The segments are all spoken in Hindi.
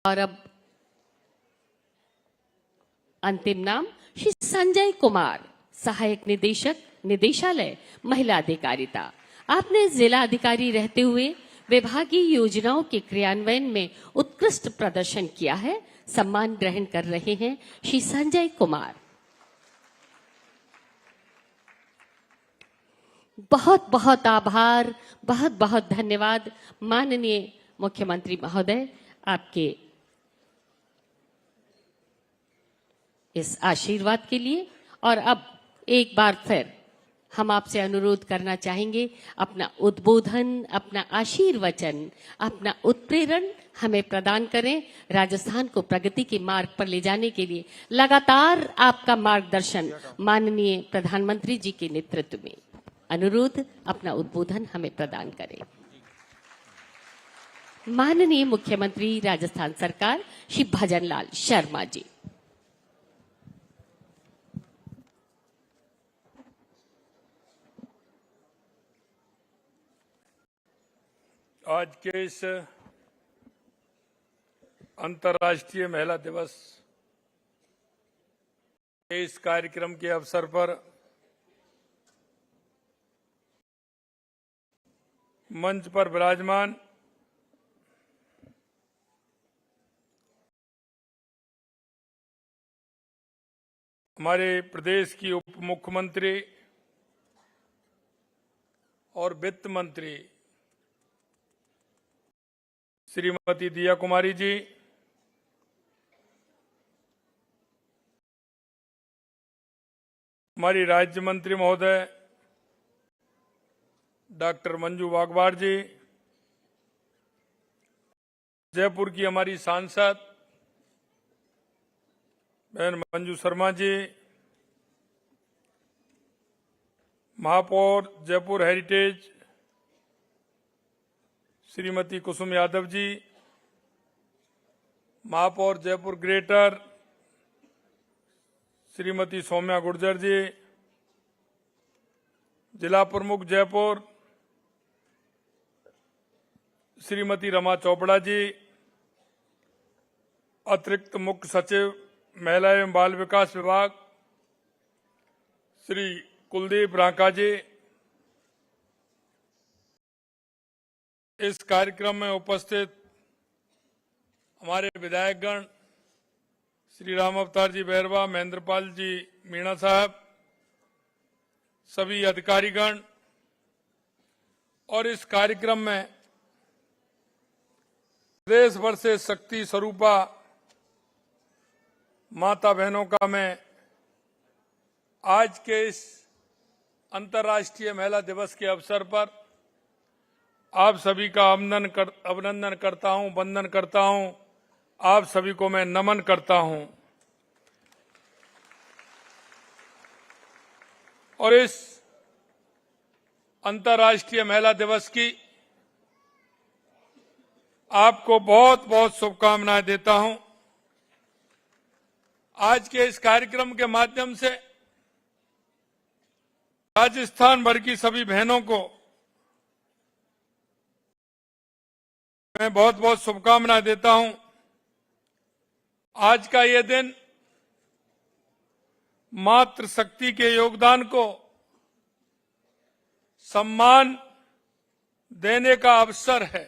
और अब अंतिम नाम श्री संजय कुमार, सहायक निदेशक, निदेशालय महिला अधिकारिता। आपने जिला अधिकारी रहते हुए विभागीय योजनाओं के क्रियान्वयन में उत्कृष्ट प्रदर्शन किया है। सम्मान ग्रहण कर रहे हैं श्री संजय कुमार। बहुत बहुत आभार, बहुत बहुत धन्यवाद माननीय मुख्यमंत्री महोदय, आपके इस आशीर्वाद के लिए। और अब एक बार फिर हम आपसे अनुरोध करना चाहेंगे, अपना उद्बोधन, अपना आशीर्वचन, अपना उत्प्रेरण हमें प्रदान करें। राजस्थान को प्रगति के मार्ग पर ले जाने के लिए लगातार आपका मार्गदर्शन माननीय प्रधानमंत्री जी के नेतृत्व में। अनुरोध, अपना उद्बोधन हमें प्रदान करें। माननीय मुख्यमंत्री राजस्थान सरकार श्री भजनलाल शर्मा जी। आज के इस अंतर्राष्ट्रीय महिला दिवस के इस कार्यक्रम के अवसर पर मंच पर विराजमान हमारे प्रदेश की उप मुख्यमंत्री और वित्त मंत्री श्रीमती दिया कुमारी जी, हमारी राज्य मंत्री महोदय डॉक्टर मंजू वाघवार जी, जयपुर की हमारी सांसद बहन मंजू शर्मा जी, महापौर जयपुर हेरिटेज श्रीमती कुसुम यादव जी, महापौर जयपुर ग्रेटर श्रीमती सौम्या गुर्जर जी, जिला प्रमुख जयपुर श्रीमती रमा चोपड़ा जी, अतिरिक्त मुख्य सचिव महिला एवं बाल विकास विभाग श्री कुलदीप रांका जी, इस कार्यक्रम में उपस्थित हमारे विधायकगण श्री राम अवतार जी बैरवा, महेंद्रपाल जी मीणा साहब, सभी अधिकारीगण और इस कार्यक्रम में देश भर से शक्ति स्वरूपा माता बहनों का मैं आज के इस अंतर्राष्ट्रीय महिला दिवस के अवसर पर आप सभी का अभिनंदन करता हूं, वंदन करता हूं। आप सभी को मैं नमन करता हूं। और इस अंतर्राष्ट्रीय महिला दिवस की आपको बहुत बहुत शुभकामनाएं देता हूं। आज के इस कार्यक्रम के माध्यम से राजस्थान भर की सभी बहनों को मैं बहुत बहुत शुभकामनाएं देता हूं। आज का ये दिन मातृशक्ति के योगदान को सम्मान देने का अवसर है।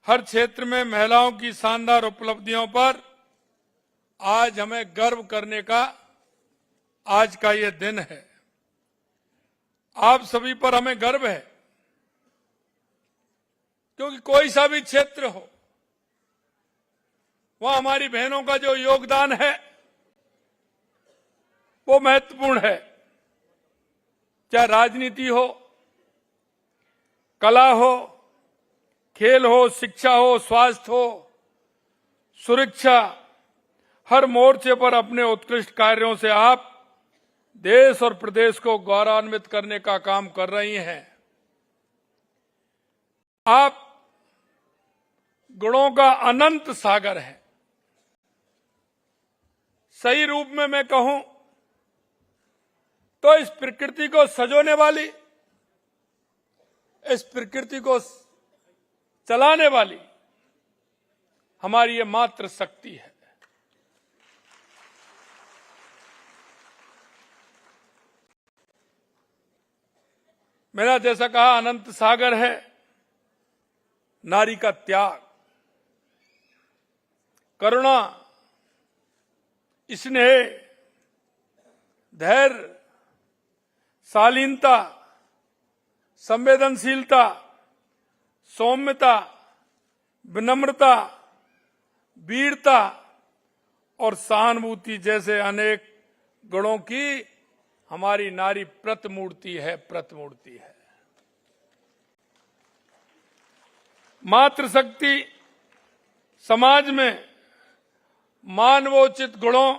हर क्षेत्र में महिलाओं की शानदार उपलब्धियों पर आज हमें गर्व करने का आज का ये दिन है। आप सभी पर हमें गर्व है, क्योंकि कोई सा भी क्षेत्र हो, वहां हमारी बहनों का जो योगदान है वो महत्वपूर्ण है। चाहे राजनीति हो, कला हो, खेल हो, शिक्षा हो, स्वास्थ्य हो, सुरक्षा, हर मोर्चे पर अपने उत्कृष्ट कार्यों से आप देश और प्रदेश को गौरवान्वित करने का काम कर रही हैं। आप गुणों का अनंत सागर है। सही रूप में मैं कहूं तो इस प्रकृति को सजोने वाली, इस प्रकृति को चलाने वाली हमारी ये मात्र शक्ति है। मैंने जैसा कहा, अनंत सागर है नारी का त्याग, करुणा, स्नेह, धैर्य, शालीनता, संवेदनशीलता, सौम्यता, विनम्रता, वीरता और सहानुभूति जैसे अनेक गुणों की हमारी नारी प्रतिमूर्ति है, प्रतिमूर्ति है। मातृशक्ति समाज में मानवोचित गुणों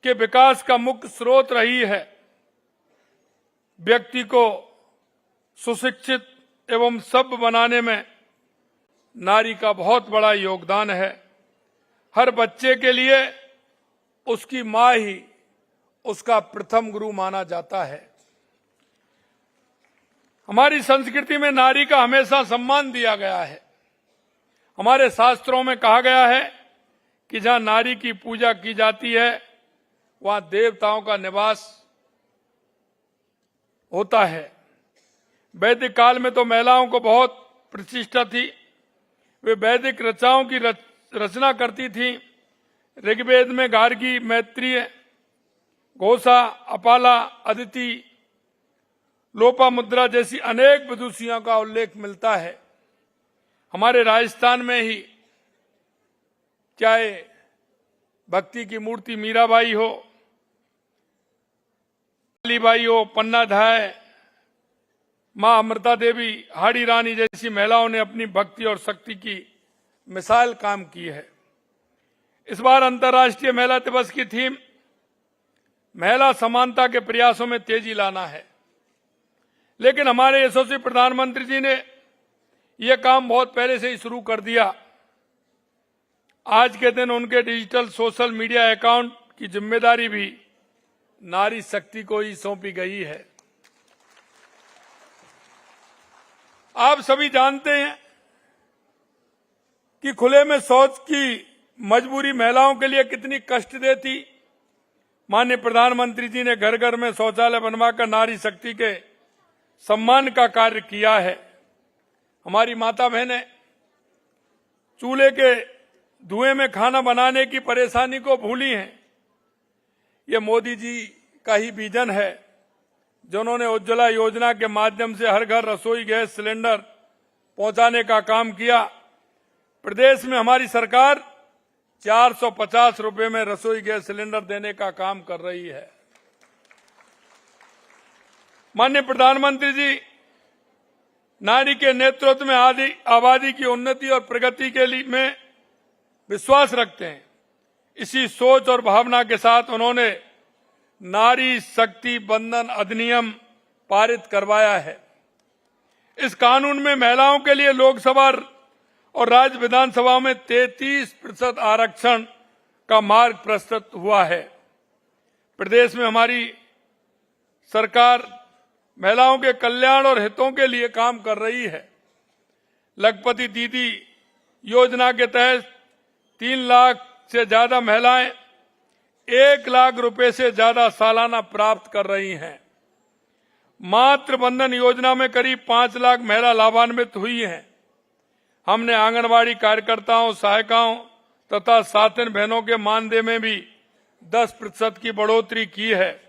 के विकास का मुख्य स्रोत रही है। व्यक्ति को सुशिक्षित एवं सभ्य बनाने में नारी का बहुत बड़ा योगदान है। हर बच्चे के लिए उसकी मां ही उसका प्रथम गुरु माना जाता है। हमारी संस्कृति में नारी का हमेशा सम्मान दिया गया है। हमारे शास्त्रों में कहा गया है कि जहां नारी की पूजा की जाती है वहां देवताओं का निवास होता है। वैदिक काल में तो महिलाओं को बहुत प्रतिष्ठा थी। वे वैदिक रचनाओं की रचना करती थी। ऋग्वेद में गार्गी, मैत्रेय, घोषा, अपाला, अदिति, लोपामुद्रा जैसी अनेक विदुषियों का उल्लेख मिलता है। हमारे राजस्थान में ही चाहे भक्ति की मूर्ति मीराबाई हो, कालीबाई हो, पन्नाधाय, मां अमृता देवी, हाड़ी रानी जैसी महिलाओं ने अपनी भक्ति और शक्ति की मिसाल काम की है। इस बार अंतर्राष्ट्रीय महिला दिवस की थीम महिला समानता के प्रयासों में तेजी लाना है। लेकिन हमारे यशस्वी प्रधानमंत्री जी ने यह काम बहुत पहले से ही शुरू कर दिया। आज के दिन उनके डिजिटल सोशल मीडिया अकाउंट की जिम्मेदारी भी नारी शक्ति को ही सौंपी गई है। आप सभी जानते हैं कि खुले में शौच की मजबूरी महिलाओं के लिए कितनी कष्ट देती। माननीय प्रधानमंत्री जी ने घर घर में शौचालय बनवाकर नारी शक्ति के सम्मान का कार्य किया है। हमारी माता बहनें चूल्हे के धुएं में खाना बनाने की परेशानी को भूली हैं। यह मोदी जी का ही विजन है, जिन्होंने उज्ज्वला योजना के माध्यम से हर घर रसोई गैस सिलेंडर पहुंचाने का काम किया। प्रदेश में हमारी सरकार 450 रुपए में रसोई गैस सिलेंडर देने का काम कर रही है। माननीय प्रधानमंत्री जी नारी के नेतृत्व में आबादी की उन्नति और प्रगति के लिए में विश्वास रखते हैं। इसी सोच और भावना के साथ उन्होंने नारी शक्ति बंधन अधिनियम पारित करवाया है। इस कानून में महिलाओं के लिए लोकसभा और राज्य विधानसभा में 33% आरक्षण का मार्ग प्रशस्त हुआ है। प्रदेश में हमारी सरकार महिलाओं के कल्याण और हितों के लिए काम कर रही है। लखपति दीदी योजना के तहत 3 लाख से ज्यादा महिलाएं 1 लाख रुपए से ज्यादा सालाना प्राप्त कर रही हैं। मातृ बंधन योजना में करीब 5 लाख महिला लाभान्वित हुई हैं। हमने आंगनवाड़ी कार्यकर्ताओं, सहायिकाओं तथा साथिन बहनों के मानदेय में भी 10% की बढ़ोतरी की है।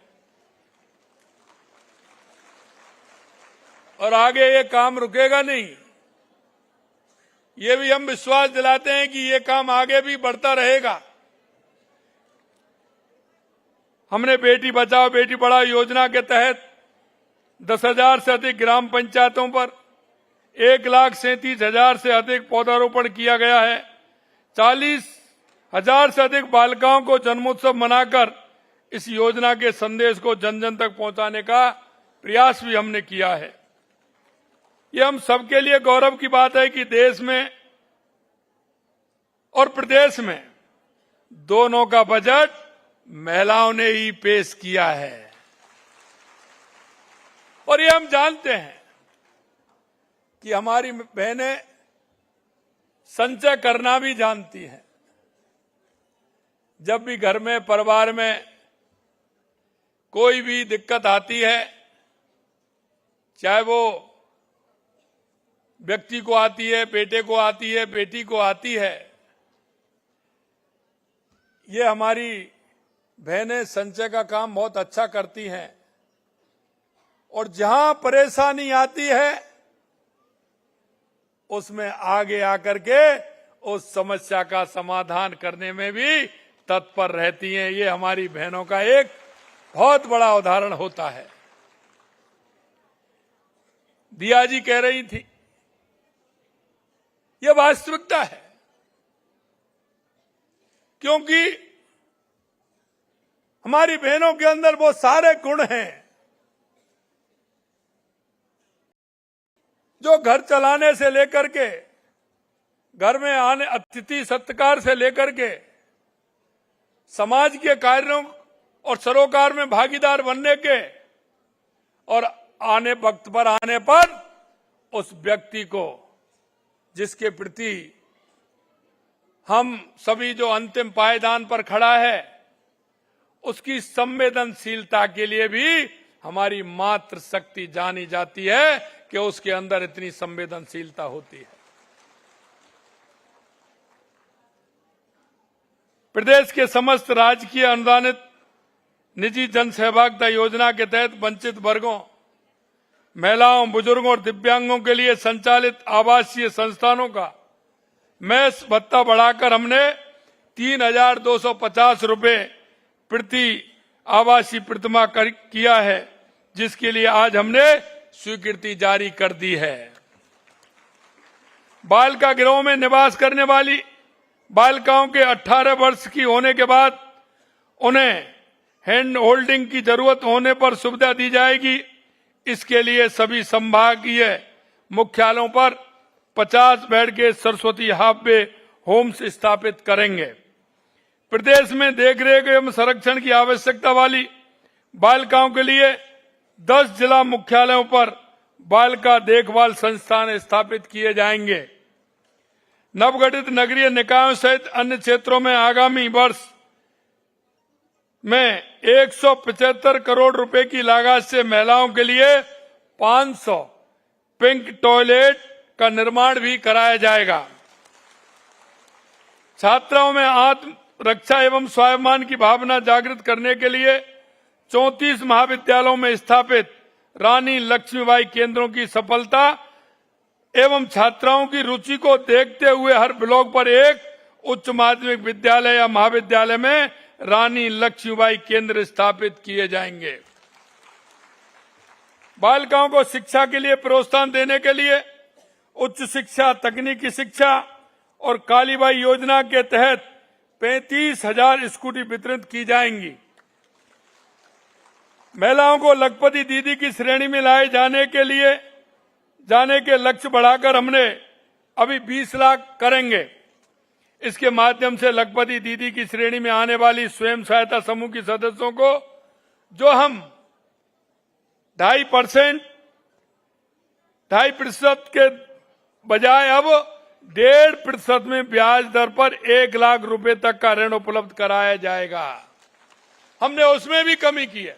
और आगे ये काम रुकेगा नहीं। ये भी हम विश्वास दिलाते हैं कि ये काम आगे भी बढ़ता रहेगा। हमने बेटी बचाओ बेटी पढ़ाओ योजना के तहत 10,000 से अधिक ग्राम पंचायतों पर 1,37,000 से अधिक पौधारोपण किया गया है। 40,000 से अधिक बालिकाओं को जन्मोत्सव मनाकर इस योजना के संदेश को जन जन तक पहुंचाने का प्रयास भी हमने किया है। ये हम सबके लिए गौरव की बात है कि देश में और प्रदेश में दोनों का बजट महिलाओं ने ही पेश किया है। और ये हम जानते हैं कि हमारी बहनें संचय करना भी जानती हैं। जब भी घर में, परिवार में कोई भी दिक्कत आती है, चाहे वो व्यक्ति को आती है, बेटे को आती है, बेटी को आती है, ये हमारी बहनें संचय का काम बहुत अच्छा करती हैं। और जहां परेशानी आती है उसमें आगे आकर के उस समस्या का समाधान करने में भी तत्पर रहती हैं। ये हमारी बहनों का एक बहुत बड़ा उदाहरण होता है। दिया जी कह रही थी, यह वास्तविकता है, क्योंकि हमारी बहनों के अंदर वो सारे गुण हैं जो घर चलाने से लेकर के, घर में आने, अतिथि सत्कार से लेकर के, समाज के कार्यों और सरोकार में भागीदार बनने के, और आने वक्त पर आने पर उस व्यक्ति को जिसके प्रति हम सभी जो अंतिम पायदान पर खड़ा है, उसकी संवेदनशीलता के लिए भी हमारी मातृ शक्ति जानी जाती है कि उसके अंदर इतनी संवेदनशीलता होती है। प्रदेश के समस्त राजकीय अनुदानित निजी जन सहभागिता योजना के तहत वंचित वर्गों, महिलाओं, बुजुर्गों और दिव्यांगों के लिए संचालित आवासीय संस्थानों का मैस भत्ता बढ़ाकर हमने 3,250 रुपए प्रति आवासीय प्रतिमाह किया है, जिसके लिए आज हमने स्वीकृति जारी कर दी है। बालिका गृहों में निवास करने वाली बालिकाओं के 18 वर्ष की होने के बाद उन्हें हैंड होल्डिंग की जरूरत होने पर सुविधा दी जाएगी। इसके लिए सभी संभागीय मुख्यालयों पर 50 बेड के सरस्वती हाफ वे होम्स स्थापित करेंगे। प्रदेश में देखरेख एवं संरक्षण की आवश्यकता वाली बालिकाओं के लिए 10 जिला मुख्यालयों पर बालिका देखभाल संस्थान स्थापित किए जाएंगे। नवगठित नगरीय निकायों सहित अन्य क्षेत्रों में आगामी वर्ष में 175 करोड़ रुपए की लागत से महिलाओं के लिए 500 पिंक टॉयलेट का निर्माण भी कराया जाएगा। छात्राओं में आत्म रक्षा एवं स्वाभिमान की भावना जागृत करने के लिए 34 महाविद्यालयों में स्थापित रानी लक्ष्मीबाई केंद्रों की सफलता एवं छात्राओं की रुचि को देखते हुए हर ब्लॉक पर एक उच्च माध्यमिक विद्यालय या महाविद्यालय में रानी लक्ष्मीबाई केंद्र स्थापित किए जाएंगे। बालिकाओं को शिक्षा के लिए प्रोत्साहन देने के लिए उच्च शिक्षा, तकनीकी शिक्षा और कालीबाई योजना के तहत 35,000 स्कूटी वितरित की जाएंगी। महिलाओं को लखपति दीदी की श्रेणी में लाए जाने के लक्ष्य बढ़ाकर हमने अभी 20 लाख करेंगे। इसके माध्यम से लखपति दीदी की श्रेणी में आने वाली स्वयं सहायता समूह के सदस्यों को जो हम 2.5% के बजाय अब 1.5% में ब्याज दर पर 1 लाख रुपए तक का ऋण उपलब्ध कराया जाएगा। हमने उसमें भी कमी की है,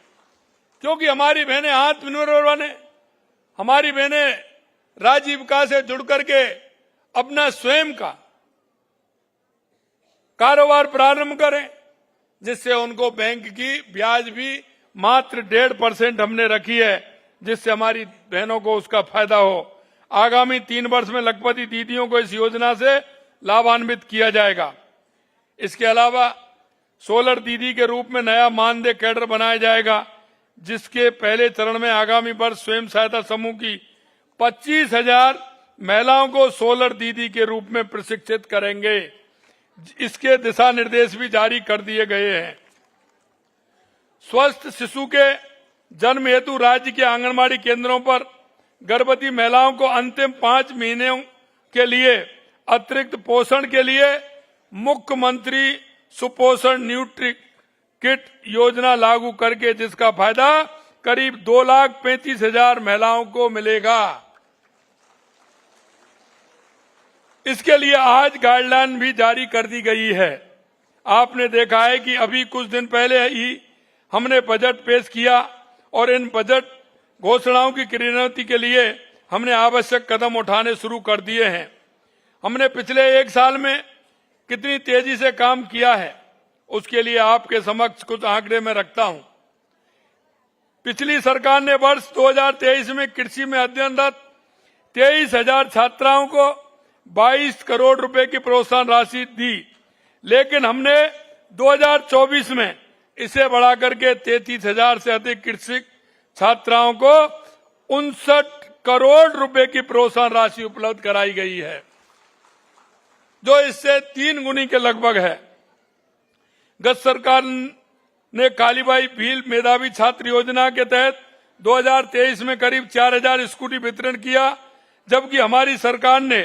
क्योंकि हमारी बहनें आत्मनिर्भर बने, हमारी बहनें राजीविका से जुड़ करके अपना स्वयं का कारोबार प्रारंभ करें, जिससे उनको बैंक की ब्याज भी मात्र 1.5% हमने रखी है, जिससे हमारी बहनों को उसका फायदा हो। आगामी 3 वर्ष में लखपति दीदियों को इस योजना से लाभान्वित किया जाएगा। इसके अलावा सोलर दीदी के रूप में नया मानदेय कैडर बनाया जाएगा, जिसके पहले चरण में आगामी वर्ष स्वयं सहायता समूह की 25,000 महिलाओं को सोलर दीदी के रूप में प्रशिक्षित करेंगे। इसके दिशा निर्देश भी जारी कर दिए गए हैं। स्वस्थ शिशु के जन्म हेतु राज्य के आंगनबाड़ी केंद्रों पर गर्भवती महिलाओं को अंतिम 5 महीनों के लिए अतिरिक्त पोषण के लिए मुख्यमंत्री सुपोषण न्यूट्री किट योजना लागू करके जिसका फायदा करीब 2,35,000 महिलाओं को मिलेगा। इसके लिए आज गाइडलाइन भी जारी कर दी गई है। आपने देखा है कि अभी कुछ दिन पहले ही हमने बजट पेश किया और इन बजट घोषणाओं की क्रियान्वयन के लिए हमने आवश्यक कदम उठाने शुरू कर दिए हैं। हमने पिछले 1 साल में कितनी तेजी से काम किया है, उसके लिए आपके समक्ष कुछ आंकड़े में रखता हूं। पिछली सरकार ने वर्ष 2023 में कृषि में अध्ययनरत 23,000 छात्राओं को 22 करोड़ रुपए की प्रोत्साहन राशि दी, लेकिन हमने 2024 में इसे बढ़ाकर के 33,000 से अधिक कृषि छात्राओं को 59 करोड़ रुपए की प्रोत्साहन राशि उपलब्ध कराई गई है, जो इससे 3 गुनी के लगभग है। गत सरकार ने कालीबाई भील मेधावी छात्र योजना के तहत 2023 में करीब 4,000 स्कूटी वितरण किया, जबकि हमारी सरकार ने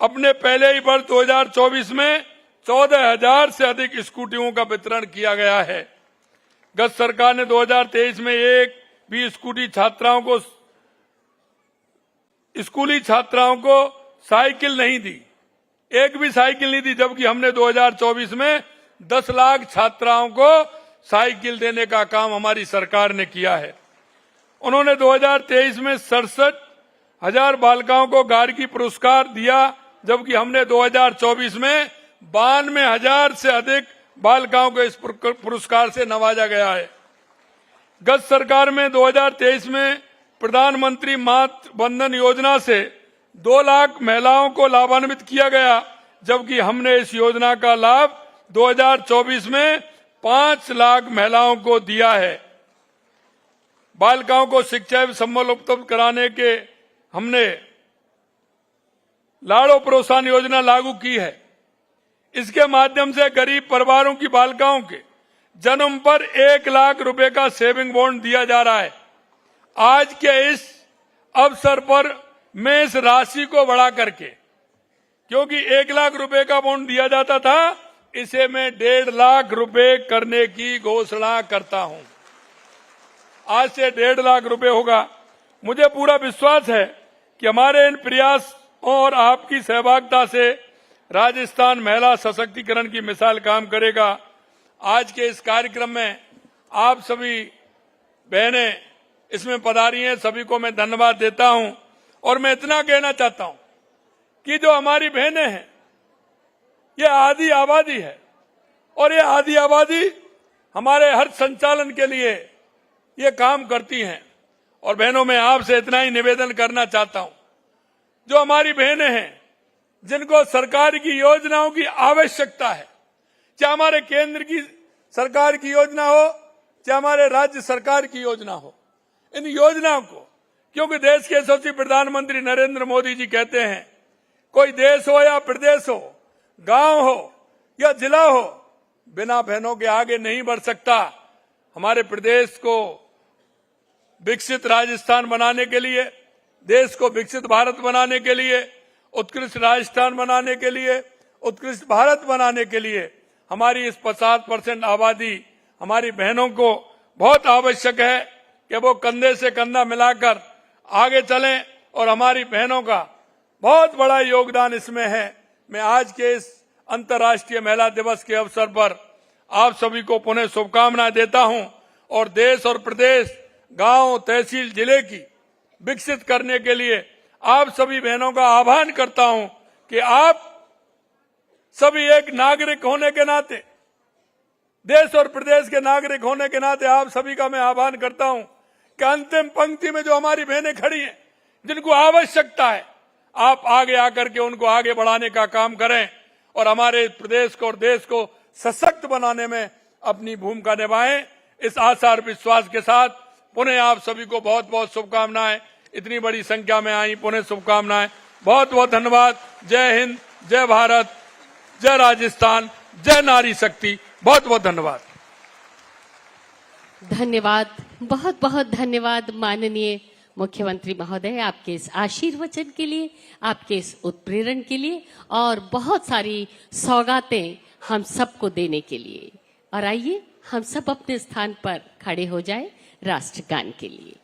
अपने पहले ही वर्ष 2024 में 14,000 से अधिक स्कूटियों का वितरण किया गया है। गत सरकार ने 2023 में एक भी स्कूली छात्राओं को साइकिल नहीं दी, एक भी साइकिल नहीं दी, जबकि हमने 2024 में 10 लाख छात्राओं को साइकिल देने का काम हमारी सरकार ने किया है। उन्होंने 2023 में 67,000 बालिकाओं को गार्गी पुरस्कार दिया, जबकि हमने 2024 में 92,000 से अधिक बालिकाओं को इस पुरस्कार से नवाजा गया है। गत सरकार में 2023 में प्रधानमंत्री मातृ वंदन योजना से 2 लाख महिलाओं को लाभान्वित किया गया, जबकि हमने इस योजना का लाभ 2024 में 5 लाख महिलाओं को दिया है। बालिकाओं को शिक्षा एवं संबल उपलब्ध कराने के हमने लाड़ो प्रोत्साहन योजना लागू की है। इसके माध्यम से गरीब परिवारों की बालिकाओं के जन्म पर 1 लाख रुपए का सेविंग बॉन्ड दिया जा रहा है। आज के इस अवसर पर मैं इस राशि को बढ़ा करके, क्योंकि 1 लाख रुपए का बॉन्ड दिया जाता था, इसे मैं 1.5 लाख रुपए करने की घोषणा करता हूं। आज से 1.5 लाख रुपए होगा। मुझे पूरा विश्वास है कि हमारे इन प्रयास और आपकी सहभागिता से राजस्थान महिला सशक्तिकरण की मिसाल काम करेगा। आज के इस कार्यक्रम में आप सभी बहनें इसमें पधारी हैं, सभी को मैं धन्यवाद देता हूं। और मैं इतना कहना चाहता हूं कि जो हमारी बहनें हैं, ये आधी आबादी है, और ये आधी आबादी हमारे हर संचालन के लिए ये काम करती हैं। और बहनों, मैं आपसे इतना ही निवेदन करना चाहता हूं, जो हमारी बहनें हैं जिनको सरकार की योजनाओं की आवश्यकता है, चाहे हमारे केंद्र की सरकार की योजना हो, चाहे हमारे राज्य सरकार की योजना हो, इन योजनाओं को, क्योंकि देश के यशस्वी प्रधानमंत्री नरेंद्र मोदी जी कहते हैं, कोई देश हो या प्रदेश हो, गांव हो या जिला हो, बिना बहनों के आगे नहीं बढ़ सकता। हमारे प्रदेश को विकसित राजस्थान बनाने के लिए, देश को विकसित भारत बनाने के लिए, उत्कृष्ट राजस्थान बनाने के लिए, उत्कृष्ट भारत बनाने के लिए हमारी इस 50% आबादी हमारी बहनों को बहुत आवश्यक है कि वो कंधे से कंधा मिलाकर आगे चलें, और हमारी बहनों का बहुत बड़ा योगदान इसमें है। मैं आज के इस अंतर्राष्ट्रीय महिला दिवस के अवसर पर आप सभी को पुनः शुभकामनाएं देता हूं, और देश और प्रदेश, गांव, तहसील, जिले की विकसित करने के लिए आप सभी बहनों का आह्वान करता हूं कि आप सभी एक नागरिक होने के नाते, देश और प्रदेश के नागरिक होने के नाते आप सभी का मैं आह्वान करता हूं कि अंतिम पंक्ति में जो हमारी बहनें खड़ी हैं, जिनको आवश्यकता है, आप आगे आकर के उनको आगे बढ़ाने का काम करें, और हमारे प्रदेश को और देश को सशक्त बनाने में अपनी भूमिका निभाएं। इस आशा और विश्वास के साथ पुनः आप सभी को बहुत बहुत शुभकामनाएं। इतनी बड़ी संख्या में आई, पुनः शुभकामनाएं। बहुत बहुत धन्यवाद। जय हिंद, जय भारत, जय राजस्थान, जय नारी शक्ति। बहुत बहुत धन्यवाद। धन्यवाद, बहुत बहुत धन्यवाद माननीय मुख्यमंत्री महोदय, आपके इस आशीर्वचन के लिए, आपके इस उत्प्रेरण के लिए, और बहुत सारी सौगातें हम सबको देने के लिए। और आइए हम सब अपने स्थान पर खड़े हो जाएं राष्ट्रगान के लिए।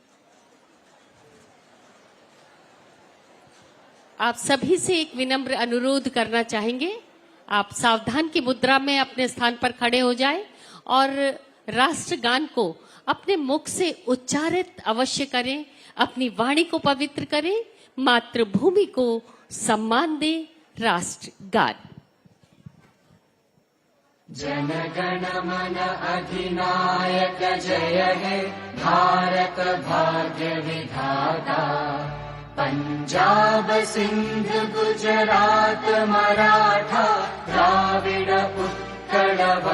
आप सभी से एक विनम्र अनुरोध करना चाहेंगे। आप सावधान की मुद्रा में अपने स्थान पर खड़े हो जाएं और राष्ट्रगान को अपने मुख से उच्चारित अवश्य करें। अपनी वाणी को पवित्र करें, मातृभूमि को सम्मान दें। राष्ट्रगान। जन गण मन अधिनायक जय हे भारत भाग्य विधाता। पंजाब सिंध गुजरात मराठा द्राविड उत्कल